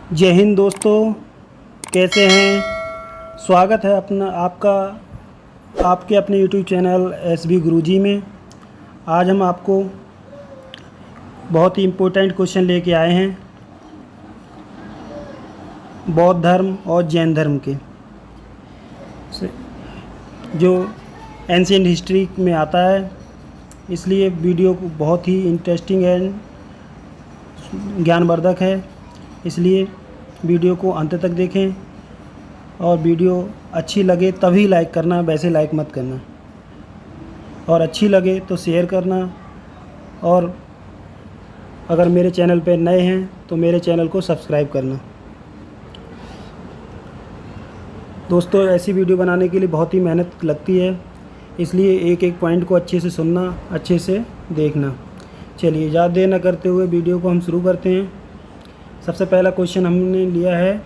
जय हिंद दोस्तों, कैसे हैं। स्वागत है आपके अपने YouTube चैनल SB गुरुजी में। आज हम आपको बहुत ही इम्पोर्टेंट क्वेश्चन लेके आए हैं बौद्ध धर्म और जैन धर्म के, जो एंशिएंट हिस्ट्री में आता है। इसलिए वीडियो को बहुत ही इंटरेस्टिंग एंड ज्ञानवर्धक है, इसलिए वीडियो को अंत तक देखें। और वीडियो अच्छी लगे तभी लाइक करना, वैसे लाइक मत करना। और अच्छी लगे तो शेयर करना। और अगर मेरे चैनल पर नए हैं तो मेरे चैनल को सब्सक्राइब करना। दोस्तों, ऐसी वीडियो बनाने के लिए बहुत ही मेहनत लगती है, इसलिए एक एक पॉइंट को अच्छे से सुनना, अच्छे से देखना। चलिए, ज़्यादा देर न करते हुए वीडियो को हम शुरू करते हैं। सबसे पहला क्वेश्चन हमने लिया है,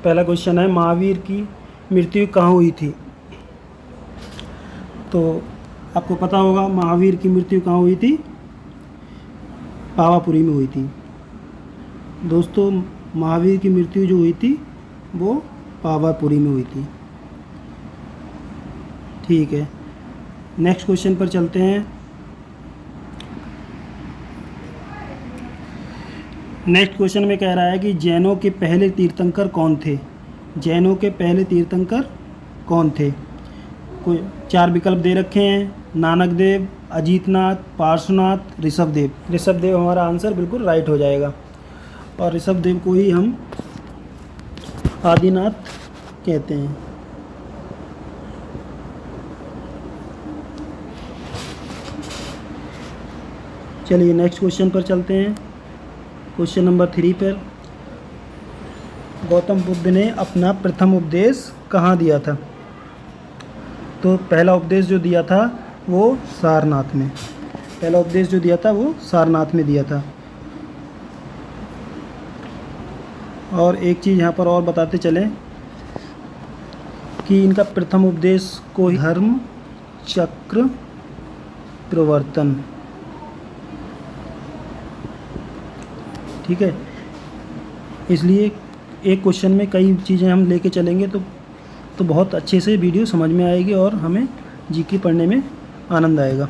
पहला क्वेश्चन है महावीर की मृत्यु कहाँ हुई थी। तो आपको पता होगा महावीर की मृत्यु कहाँ हुई थी, पावापुरी में हुई थी। दोस्तों, महावीर की मृत्यु जो हुई थी वो पावापुरी में हुई थी। ठीक है, नेक्स्ट क्वेश्चन पर चलते हैं। नेक्स्ट क्वेश्चन में कह रहा है कि जैनों के पहले तीर्थंकर कौन थे। जैनों के पहले तीर्थंकर कौन थे। कोई 4 विकल्प दे रखे हैं, नानक देव, अजीतनाथ, पार्श्वनाथ, ऋषभदेव। ऋषभदेव हमारा आंसर बिल्कुल राइट हो जाएगा, और ऋषभदेव को ही हम आदिनाथ कहते हैं। चलिए, नेक्स्ट क्वेश्चन पर चलते हैं। क्वेश्चन नंबर 3 पर, गौतम बुद्ध ने अपना प्रथम उपदेश कहाँ दिया था। तो पहला उपदेश जो दिया था वो सारनाथ में। पहला उपदेश जो दिया था वो सारनाथ में दिया था। और एक चीज़ यहाँ पर और बताते चलें कि इनका प्रथम उपदेश को धर्म चक्र प्रवर्तन, ठीक है। इसलिए एक क्वेश्चन में कई चीज़ें हम लेके चलेंगे तो बहुत अच्छे से वीडियो समझ में आएगी और हमें जीके पढ़ने में आनंद आएगा।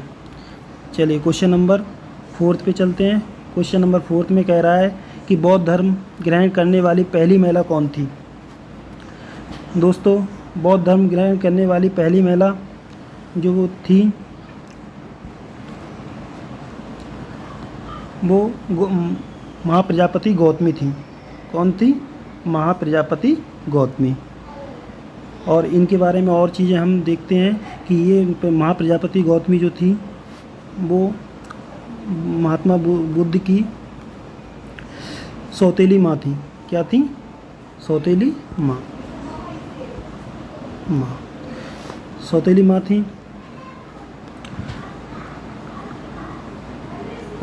चलिए, क्वेश्चन नंबर 4 पे चलते हैं। क्वेश्चन नंबर 4 में कह रहा है कि बौद्ध धर्म ग्रहण करने वाली पहली महिला कौन थी। दोस्तों, बौद्ध धर्म ग्रहण करने वाली पहली महिला जो वो थी वो महाप्रजापति गौतमी थी। कौन थी? महाप्रजापति गौतमी। और इनके बारे में और चीज़ें हम देखते हैं कि ये महाप्रजापति गौतमी जो थी वो महात्मा बुद्ध की सौतेली माँ थी। क्या थी? सौतेली माँ। सौतेली माँ थी।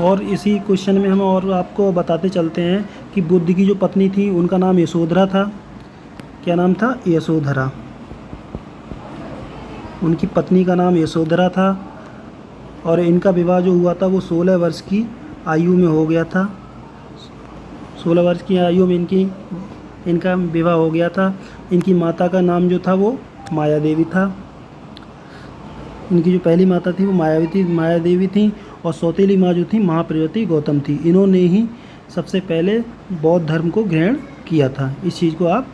और इसी क्वेश्चन में हम और आपको बताते चलते हैं कि बुद्ध की जो पत्नी थी उनका नाम यशोधरा था। क्या नाम था? यशोधरा। उनकी पत्नी का नाम यशोधरा था। और इनका विवाह जो हुआ था वो 16 वर्ष की आयु में हो गया था। 16 वर्ष की आयु में इनका विवाह हो गया था। इनकी माता का नाम जो था वो माया देवी था। इनकी जो पहली माता थी वो माया देवी थी। और सौतेली माँ जो थी महाप्रजापति गौतम थी। इन्होंने ही सबसे पहले बौद्ध धर्म को ग्रहण किया था। इस चीज़ को आप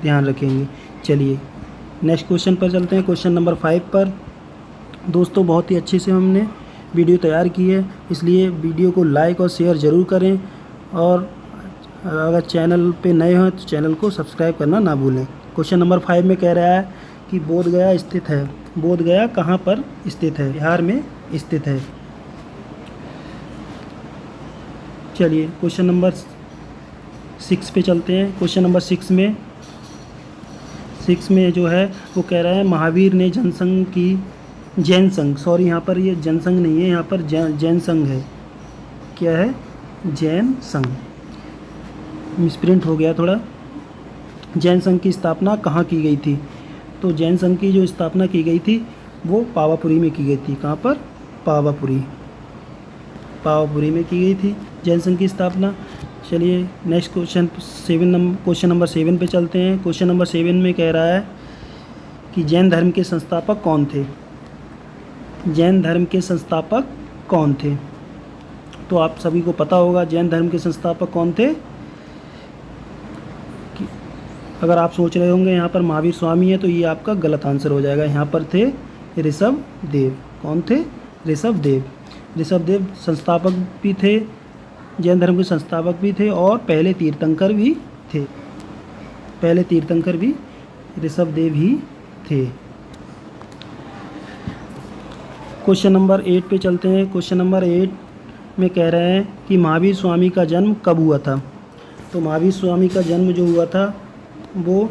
ध्यान रखेंगे। चलिए, नेक्स्ट क्वेश्चन पर चलते हैं। क्वेश्चन नंबर 5 पर। दोस्तों, बहुत ही अच्छे से हमने वीडियो तैयार की है, इसलिए वीडियो को लाइक और शेयर ज़रूर करें। और अगर चैनल पे नए हैं तो चैनल को सब्सक्राइब करना ना भूलें। क्वेश्चन नंबर 5 में कह रहा है कि बोधगया स्थित है। बोधगया कहाँ पर स्थित है? बिहार में स्थित है। चलिए, क्वेश्चन नंबर 6 पे चलते हैं। क्वेश्चन नंबर 6 में जो है वो कह रहा है महावीर ने जैन संघ, सॉरी यहाँ पर ये जनसंघ नहीं है, यहाँ पर जैन संघ है। क्या है? जैन संघ। मिसप्रिंट हो गया थोड़ा। जैन संघ की स्थापना कहाँ की गई थी? तो जैन संघ की जो स्थापना की गई थी वो पावापुरी में की गई थी। कहाँ पर? पावापुरी में की गई थी जैन संघ की स्थापना। चलिए नेक्स्ट क्वेश्चन नंबर 7 पे चलते हैं। क्वेश्चन नंबर 7 में कह रहा है कि जैन धर्म के संस्थापक कौन थे। जैन धर्म के संस्थापक कौन थे? तो आप सभी को पता होगा जैन धर्म के संस्थापक कौन थे। अगर आप सोच रहे होंगे यहाँ पर महावीर स्वामी है, तो ये आपका गलत आंसर हो जाएगा। यहाँ पर थे ऋषभ देव। कौन थे? ऋषभ देव। ऋषभ देव संस्थापक भी थे, जैन धर्म के संस्थापक भी थे और पहले तीर्थंकर भी थे। पहले तीर्थंकर भी ऋषभ देव ही थे। क्वेश्चन नंबर 8 पे चलते हैं। क्वेश्चन नंबर 8 में कह रहे हैं कि महावीर स्वामी का जन्म कब हुआ था। तो महावीर स्वामी का जन्म जो हुआ था वो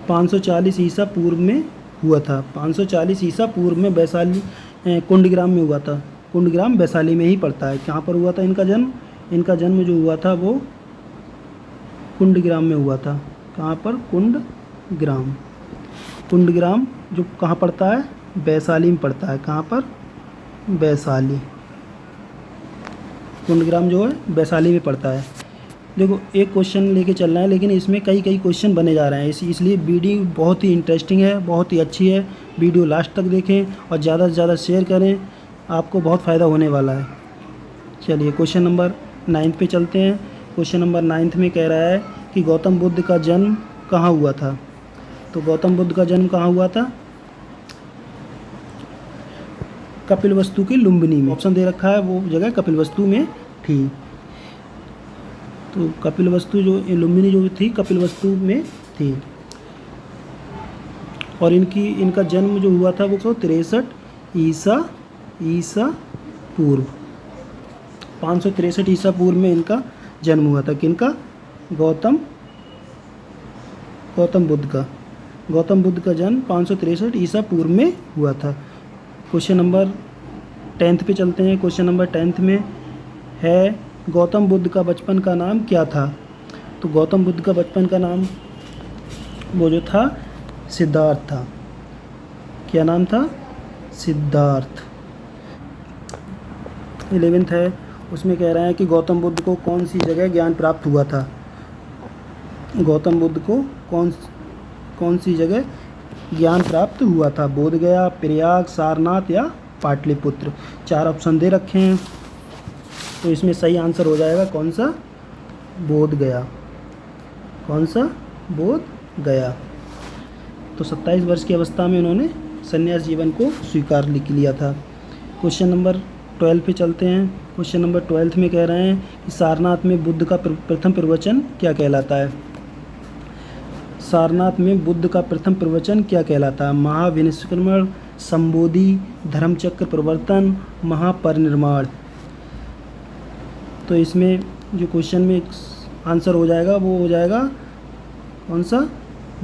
540 ईसा पूर्व में हुआ था। 540 ईसा पूर्व में वैशाली कुंडग्राम में हुआ था। कुंडग्राम वैशाली में ही पड़ता है। कहाँ पर हुआ था इनका जन्म? इनका जन्म जो हुआ था वो कुंडग्राम में हुआ था। कहाँ पर? कुंडग्राम। कुंडग्राम जो कहाँ पड़ता है? वैशाली में पड़ता है। कहाँ पर? वैशाली। कुंडग्राम जो है वैशाली में पड़ता है। देखो एक क्वेश्चन लेके चल रहा है, लेकिन इसमें कई क्वेश्चन बने जा रहे हैं, इसलिए वीडियो बहुत ही इंटरेस्टिंग है, बहुत ही अच्छी है। वीडियो लास्ट तक देखें और ज़्यादा से ज़्यादा शेयर करें, आपको बहुत फ़ायदा होने वाला है। चलिए क्वेश्चन नंबर 9 पे चलते हैं। क्वेश्चन नंबर 9 में कह रहा है कि गौतम बुद्ध का जन्म कहाँ हुआ था। तो गौतम बुद्ध का जन्म कहाँ हुआ था? कपिलवस्तु की लुम्बिनी में। ऑप्शन दे रखा है, वो जगह कपिलवस्तु में थी। तो कपिलवस्तु जो लुम्बिनी जो थी कपिलवस्तु में थी। और इनका जन्म जो हुआ था वो 563 ईसा पूर्व। 563 ईसा पूर्व में इनका जन्म हुआ था। किनका? गौतम बुद्ध का। गौतम बुद्ध का जन्म 563 ईसा पूर्व में हुआ था। क्वेश्चन नंबर 10 पे चलते हैं। क्वेश्चन नंबर 10 में है गौतम बुद्ध का बचपन का नाम क्या था। तो गौतम बुद्ध का बचपन का नाम वो जो था सिद्धार्थ था। क्या नाम था? सिद्धार्थ। 11th है, उसमें कह रहे हैं कि गौतम बुद्ध को कौन सी जगह ज्ञान प्राप्त हुआ था। गौतम बुद्ध को कौन सी जगह ज्ञान प्राप्त हुआ था? बोधगया, प्रयाग, सारनाथ या पाटलिपुत्र। 4 ऑप्शन दे रखे हैं, तो इसमें सही आंसर हो जाएगा कौन सा? बोधगया। कौन सा? बोधगया। तो 27 वर्ष की अवस्था में उन्होंने संन्यास जीवन को स्वीकार लिया था। क्वेश्चन नंबर 12 पे चलते हैं। क्वेश्चन नंबर 12 में कह रहे हैं कि सारनाथ में बुद्ध का प्रथम प्रवचन क्या कहलाता है। सारनाथ में बुद्ध का प्रथम प्रवचन क्या कहलाता है? महाविनिष्क्रमण, संबोधि, धर्मचक्र प्रवर्तन, महापरिनिर्वाण। तो इसमें जो क्वेश्चन में आंसर हो जाएगा वो हो जाएगा कौन सा?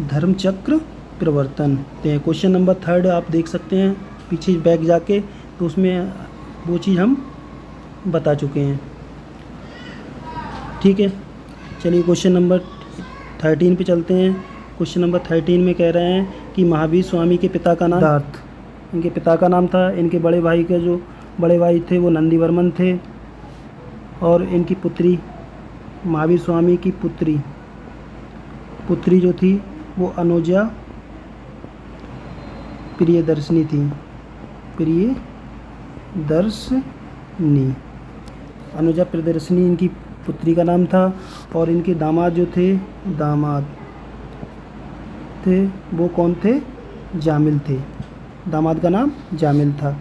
धर्मचक्र प्रवर्तन। तो क्वेश्चन नंबर 3 आप देख सकते हैं पीछे बैक जाके, तो उसमें वो चीज़ हम बता चुके हैं। ठीक है, चलिए क्वेश्चन नंबर 13 पे चलते हैं। क्वेश्चन नंबर 13 में कह रहे हैं कि महावीर स्वामी के पिता का नाम सिद्धार्थ। इनके पिता का नाम था। इनके बड़े भाई के जो बड़े भाई थे वो नंदीवर्मन थे, और इनकी पुत्री महावीर स्वामी की पुत्री जो थी वो अनुजा प्रियदर्शनी थी। अनुजा प्रियदर्शनी इनकी पुत्री का नाम था। और इनके दामाद जो थे वो कौन थे? जामिल थे। दामाद का नाम जामिल था।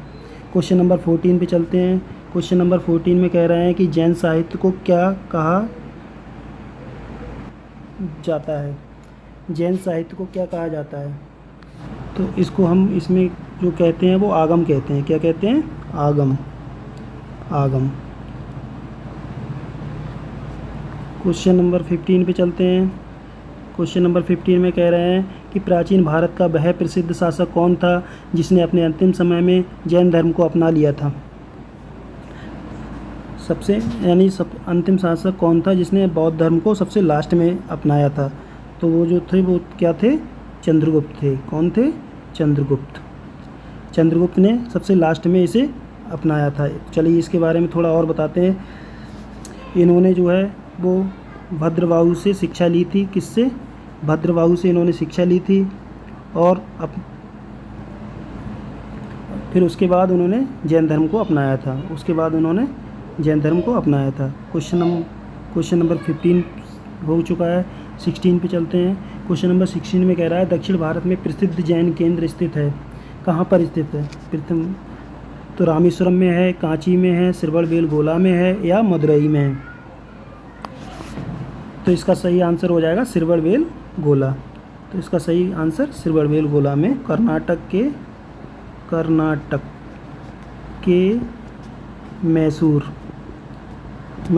क्वेश्चन नंबर 14 पे चलते हैं। क्वेश्चन नंबर 14 में कह रहे हैं कि जैन साहित्य को क्या कहा जाता है। जैन साहित्य को क्या कहा जाता है? तो इसको हम इसमें जो कहते हैं वो आगम कहते हैं। क्या कहते हैं? आगम। क्वेश्चन नंबर 15 पे चलते हैं। क्वेश्चन नंबर 15 में कह रहे हैं कि प्राचीन भारत का वह प्रसिद्ध शासक कौन था जिसने अपने अंतिम समय में जैन धर्म को अपना लिया था। अंतिम शासक कौन था जिसने बौद्ध धर्म को सबसे लास्ट में अपनाया था। तो वो जो थे वो क्या थे? चंद्रगुप्त थे। कौन थे? चंद्रगुप्त ने सबसे लास्ट में इसे अपनाया था। चलिए इसके बारे में थोड़ा और बताते हैं। इन्होंने जो है वो भद्रबाहु से शिक्षा ली थी। किससे? भद्रबाहु से इन्होंने शिक्षा ली थी। और फिर उसके बाद उन्होंने जैन धर्म को अपनाया था। क्वेश्चन नंबर 15 हो चुका है। 16 पे चलते हैं। क्वेश्चन नंबर 16 में कह रहा है दक्षिण भारत में प्रसिद्ध जैन केंद्र स्थित है। कहाँ पर स्थित है? प्रथम तो रामेश्वरम में है, कांची में है, श्रवणबेलगोला में है या मदुरई में है? तो इसका सही आंसर हो जाएगा श्रवणबेलगोला। तो इसका सही आंसर श्रवणबेलगोला में कर्नाटक के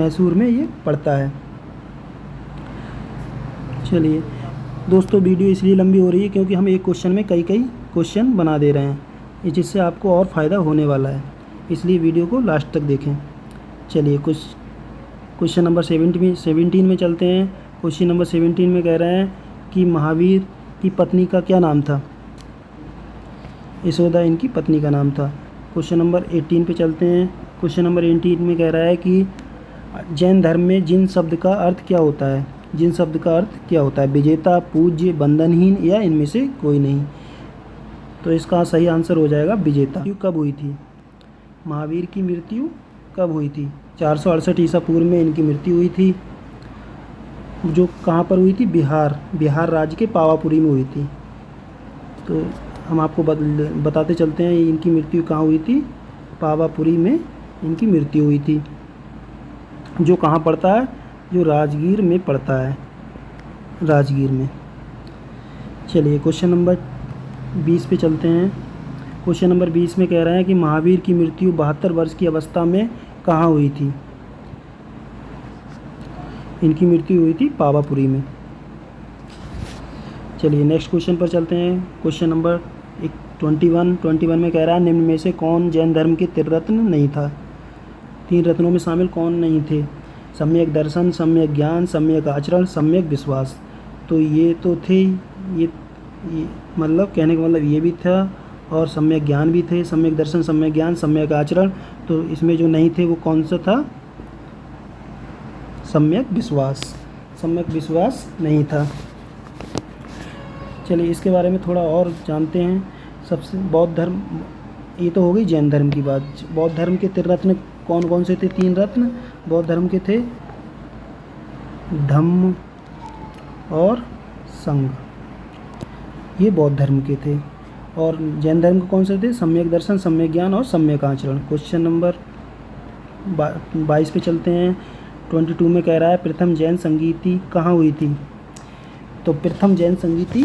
मैसूर में ये पड़ता है। चलिए दोस्तों, वीडियो इसलिए लंबी हो रही है क्योंकि हम एक क्वेश्चन में कई क्वेश्चन बना दे रहे हैं, जिससे आपको और फ़ायदा होने वाला है, इसलिए वीडियो को लास्ट तक देखें। चलिए क्वेश्चन नंबर 17 में चलते हैं। क्वेश्चन नंबर 17 में कह रहे हैं कि महावीर की पत्नी का क्या नाम था? यशोदा इनकी पत्नी का नाम था। क्वेश्चन नंबर 18 पे चलते हैं। क्वेश्चन नंबर 18 में कह रहा है कि जैन धर्म में जिन शब्द का अर्थ क्या होता है? विजेता, पूज्य, बंधनहीन या इनमें से कोई नहीं? तो इसका सही आंसर हो जाएगा विजेता। कब हुई थी? महावीर की मृत्यु कब हुई थी? 468 ईसा पूर्व में इनकी मृत्यु हुई थी। जो कहाँ पर हुई थी? बिहार राज्य के पावापुरी में हुई थी। तो हम आपको बताते चलते हैं इनकी मृत्यु कहाँ हुई थी। पावापुरी में इनकी मृत्यु हुई थी, जो कहाँ पड़ता है? जो राजगीर में पड़ता है, राजगीर में। चलिए क्वेश्चन नंबर 20 पे चलते हैं। क्वेश्चन नंबर 20 में कह रहे हैं कि महावीर की मृत्यु 72 वर्ष की अवस्था में कहाँ हुई थी? इनकी मृत्यु हुई थी पावापुरी में। चलिए नेक्स्ट क्वेश्चन पर चलते हैं। क्वेश्चन नंबर 21 में कह रहा है निम्न में से कौन जैन धर्म के त्रिरत्न नहीं था? 3 रत्नों में शामिल कौन नहीं थे? सम्यक दर्शन, सम्यक ज्ञान, सम्यक आचरण, सम्यक विश्वास। तो ये तो थे, ये मतलब कहने का मतलब ये भी था, और सम्यक ज्ञान भी थे। सम्यक दर्शन, सम्यक ज्ञान, सम्यक आचरण। तो इसमें जो नहीं थे वो कौन सा था? सम्यक विश्वास नहीं था। चलिए इसके बारे में थोड़ा और जानते हैं। सबसे बौद्ध धर्म, ये तो हो गई जैन धर्म की बात। बौद्ध धर्म के त्रिरत्न कौन कौन से थे? 3 रत्न बौद्ध धर्म के थे, धम्म और संघ, ये बौद्ध धर्म के थे। और जैन धर्म के कौन से थे? सम्यक दर्शन, सम्यक ज्ञान और सम्यक आचरण। क्वेश्चन नंबर 22 पे चलते हैं। 22 में कह रहा है प्रथम जैन संगीति कहाँ हुई थी? तो प्रथम जैन संगीति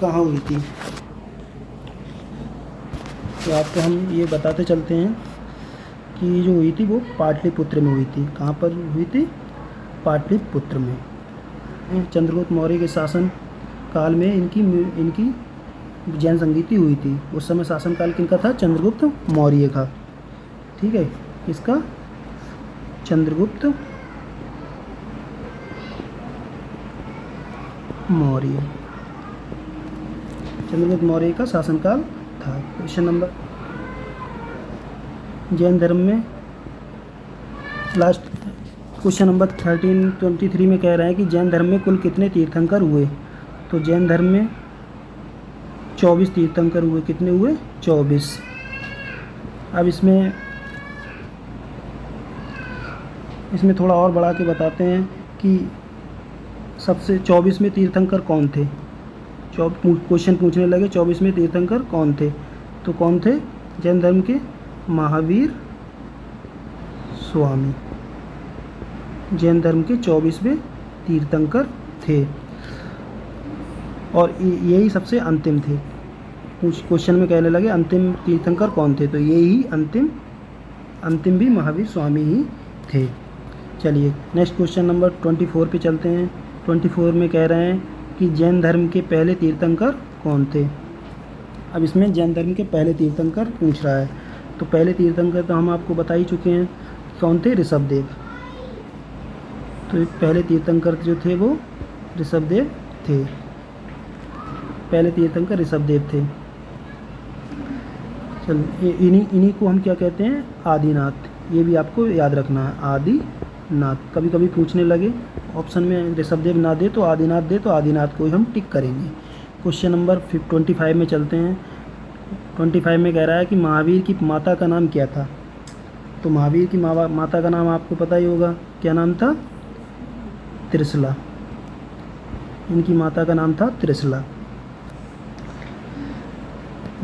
कहाँ हुई थी? तो आपको हम ये बताते चलते हैं कि जो हुई थी वो पाटलिपुत्र में हुई थी। कहाँ पर हुई थी? पाटलिपुत्र में। चंद्रगुप्त मौर्य के शासन काल में इनकी जैन संगीति हुई थी। उस समय शासनकाल किनका था? चंद्रगुप्त मौर्य का। ठीक है, इसका चंद्रगुप्त मौर्य का शासनकाल था। क्वेश्चन नंबर जैन धर्म में लास्ट क्वेश्चन नंबर 23 में कह रहा है कि जैन धर्म में कुल कितने तीर्थंकर हुए? तो जैन धर्म में 24 तीर्थंकर हुए। कितने हुए? 24। अब इसमें थोड़ा और बढ़ा के बताते हैं कि सबसे 24 में तीर्थंकर कौन थे? क्वेश्चन पूछने लगे 24 में तीर्थंकर कौन थे? तो कौन थे? जैन धर्म के महावीर स्वामी जैन धर्म के 24वें तीर्थंकर थे, और यही सबसे अंतिम थे। क्वेश्चन में कहने लगे अंतिम तीर्थंकर कौन थे? तो यही अंतिम भी महावीर स्वामी ही थे। चलिए नेक्स्ट क्वेश्चन नंबर 24 पे चलते हैं। 24 में कह रहे हैं कि जैन धर्म के पहले तीर्थंकर कौन थे? अब इसमें जैन धर्म के पहले तीर्थंकर पूछ रहा है। तो पहले तीर्थंकर तो हम आपको बता ही चुके हैं कौन थे? ऋषभदेव। तो पहले तीर्थंकर जो थे वो ऋषभदेव थे। पहले तीर्थंकर ऋषभदेव थे। चल इन्हीं को हम क्या कहते हैं? आदिनाथ। ये भी आपको याद रखना है, नाथ। कभी कभी पूछने लगे ऑप्शन में ऋषभदेव ना दे तो आदिनाथ दे, तो आदिनाथ को ही हम टिक करेंगे। क्वेश्चन नंबर 25 में चलते हैं। 25 में कह रहा है कि महावीर की माता का नाम क्या था। तो महावीर की माता का नाम आपको पता ही होगा, क्या नाम था? त्रिशला। इनकी माता का नाम था त्रिशला।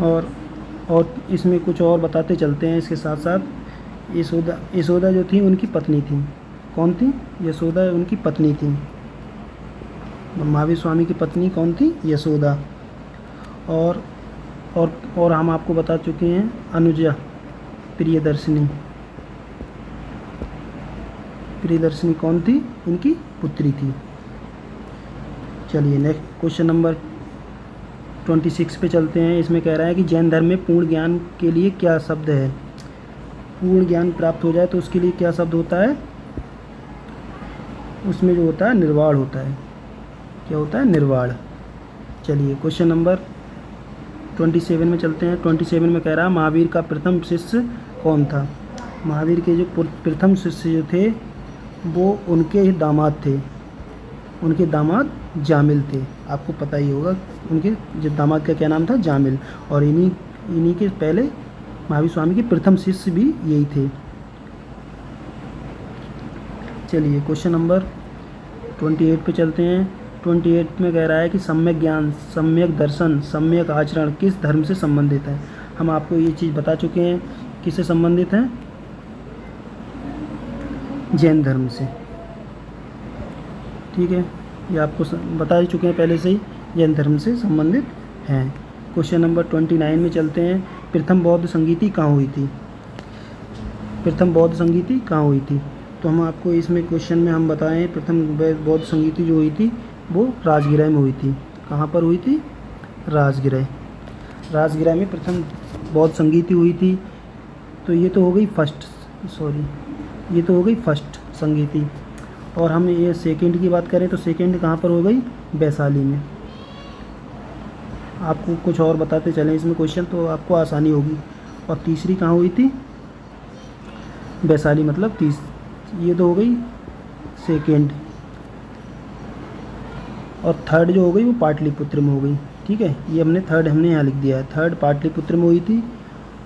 और इसमें कुछ और बताते चलते हैं इसके साथ साथ। यशोदा जो थी उनकी पत्नी थी। कौन थी? यशोदा उनकी पत्नी थी। महावीर स्वामी की पत्नी कौन थी? यशोदा। और हम आपको बता चुके हैं अनुजा प्रियदर्शनी। प्रियदर्शनी कौन थी? इनकी पुत्री थी। चलिए नेक्स्ट क्वेश्चन नंबर 26 पे चलते हैं। इसमें कह रहा है कि जैन धर्म में पूर्ण ज्ञान के लिए क्या शब्द है। पूर्ण ज्ञान प्राप्त हो जाए तो उसके लिए क्या शब्द होता है? उसमें जो होता है निर्वाण होता है। क्या होता है? निर्वाण। चलिए क्वेश्चन नंबर 27 में चलते हैं। 27 में कह रहा है महावीर का प्रथम शिष्य कौन था। महावीर के जो प्रथम शिष्य जो थे वो उनके ही दामाद थे। उनके दामाद जामिल थे। आपको पता ही होगा उनके जो दामाद का क्या नाम था? जामिल। और इन्हीं के पहले महावीर स्वामी के प्रथम शिष्य भी यही थे। चलिए क्वेश्चन नंबर 28 पे चलते हैं। 28 में कह रहा है कि सम्यक ज्ञान, सम्यक दर्शन, सम्यक आचरण किस धर्म से संबंधित है। हम आपको ये चीज़ बता चुके हैं किससे संबंधित है? जैन धर्म से। ठीक है, ये आपको बता ही चुके हैं पहले से ही, जैन धर्म से संबंधित हैं। क्वेश्चन नंबर 29 में चलते हैं। प्रथम बौद्ध संगीति कहाँ हुई थी। प्रथम बौद्ध संगीति कहाँ हुई थी। तो हम आपको इसमें क्वेश्चन में हम बताएं प्रथम बौद्ध संगीति जो हुई थी वो राजगिरा में हुई थी। कहाँ पर हुई थी? राजगिरा। राजगिरा में प्रथम बौद्ध संगीति हुई थी। तो ये तो हो गई फर्स्ट संगीति। और हम ये सेकंड की बात करें तो सेकंड कहाँ पर हो गई? वैशाली में। आपको कुछ और बताते चलें इसमें क्वेश्चन तो आपको आसानी होगी। और तीसरी कहाँ हुई थी? वैशाली मतलब ये तो हो गई सेकंड। और थर्ड जो हो गई वो पाटलिपुत्र में हो गई। ठीक है, ये हमने यहाँ लिख दिया है। थर्ड पाटलिपुत्र में हुई थी।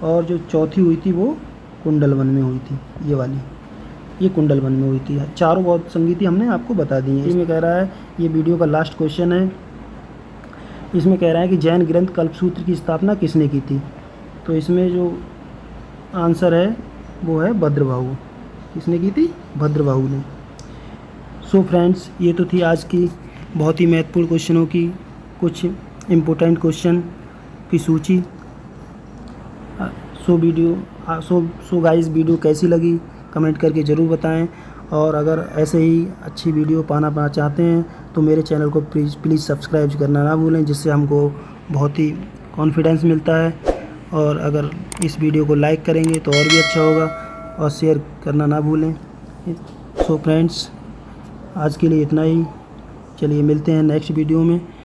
और जो चौथी हुई थी वो कुंडलवन में हुई थी। ये वाली ये कुंडलवन में हुई थी। चारों बौद्ध संगीति हमने आपको बता दी है। इसमें कह रहा है, ये वीडियो का लास्ट क्वेश्चन है। इसमें कह रहा है कि जैन ग्रंथ कल्पसूत्र की स्थापना किसने की थी। तो इसमें जो आंसर है वो है भद्रबाहु। किसने की थी? भद्रबाहु ने। सो फ्रेंड्स, ये तो थी आज की बहुत ही महत्वपूर्ण क्वेश्चनों की कुछ इम्पोर्टेंट क्वेश्चन की सूची। सो गाइस, वीडियो कैसी लगी कमेंट करके ज़रूर बताएं। और अगर ऐसे ही अच्छी वीडियो पाना चाहते हैं तो मेरे चैनल को प्लीज़ सब्सक्राइब करना ना भूलें, जिससे हमको बहुत ही कॉन्फिडेंस मिलता है। और अगर इस वीडियो को लाइक करेंगे तो और भी अच्छा होगा, और शेयर करना ना भूलें। सो फ्रेंड्स, आज के लिए इतना ही। चलिए मिलते हैं नेक्स्ट वीडियो में।